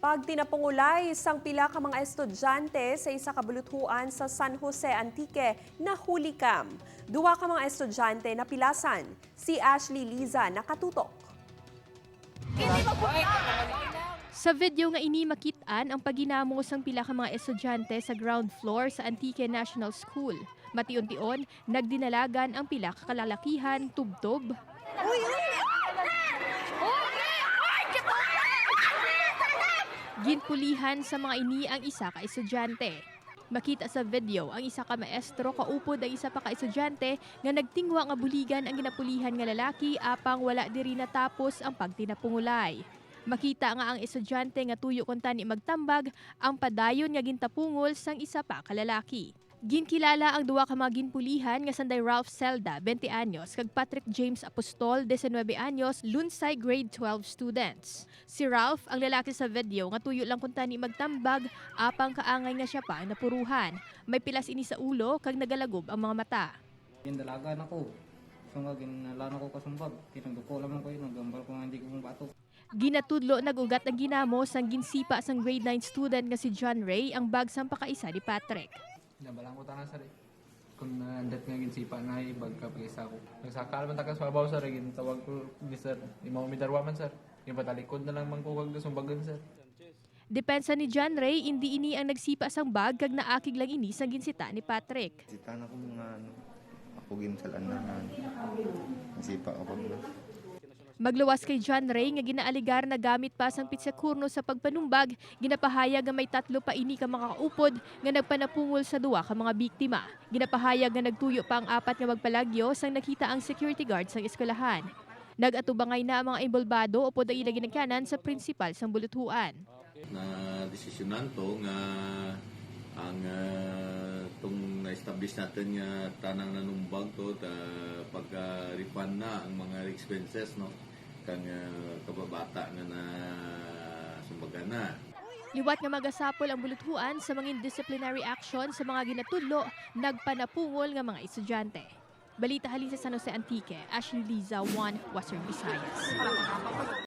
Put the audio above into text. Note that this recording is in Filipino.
Pag tinapungulay sang pila ka mga estudyante sa isa ka buluthuan sa San Jose Antique na hulikam. Duwa ka mga estudyante na pilasan. Si Ashley Liza nakatutok. Sa video nga ini makitaan ang paginamo sang pila ka mga estudyante sa ground floor sa Antique National School. Mati-untion, nagdinalagan ang pila ka kalalakihan tubtob. Ginpulihan sa mga ini ang isa ka estudyante. Makita sa video ang isa ka maestro kaupod ang isa pa ka estudyante nga nagtingwa nga buligan ang ginapulihan nga lalaki apang wala diri natapos ang pagtinapungulay. Makita nga ang estudyante nga tuyo kon tani magtambag ang padayon nga gintapungol sang isa pa ka lalaki. Ginkilala ang duwa ka mga ginpulihan nga sanday Ralph Celda, 20 anyos, kag Patrick James Apostol, 19 anyos, lunsay grade 12 students. Si Ralph, ang lalaki sa video, nga tuyo lang kung tani magtambag, apang kaangay nga siya pa napuruhan. May pilas ini sa ulo, kag nagalagob ang mga mata. Dalagan ako. So nga, ginalana ko kasumbag. Tinagduko lamang ko yun, naggambal ko nga hindi ko mong bato. Ginatudlo nagugat ang ginamo sang ginsipa sang grade 9 student nga si John Ray ang bagsang pakaisa ni Patrick. Nabalang ko tanang sir. Kung nandat nga ginsipa na ibag ka pag-isa ko. Nagsakal man takas mabaw sir, tawag ko ni sir. Imaw mi darwaman sir. Yung patalikod na lang mangkukag na sumbagan sir. Depensa ni John Ray, hindi ini ang nagsipa sang bag kag naakig lang ini sang ginsita ni Patrick. Sita na ko mga ako ginsalan na nasipa ako na. Magluwas kay John Ray nga ginaaligar na gamit pa sang pitsakurno sa pagpanumbag, ginapahayag nga may 3 pa ini ka makaupod nga nagpanapungol sa duwa ka mga biktima. Ginapahayag nga nagtuyo pa ang 4 nga magpalagyo sang nakita ang security guard sang eskwelahan. Nagatubangay na ang mga imbolbado upod ang ilang ginagkanan sa prinsipal sang buluthuan. Na desisyonan to nga ang itong na-establish natin nga tanang nanumbag to pagka-refund na ang mga expenses no kang kababata nga na sumbagan na. Liwat nga magasapol ang buluthuan sa mga disciplinary action sa mga ginatudlo, nagpanapungol nga mga estudyante. Balita halin sa San Jose Antique, Ashley Liza, 1 Western Visayas.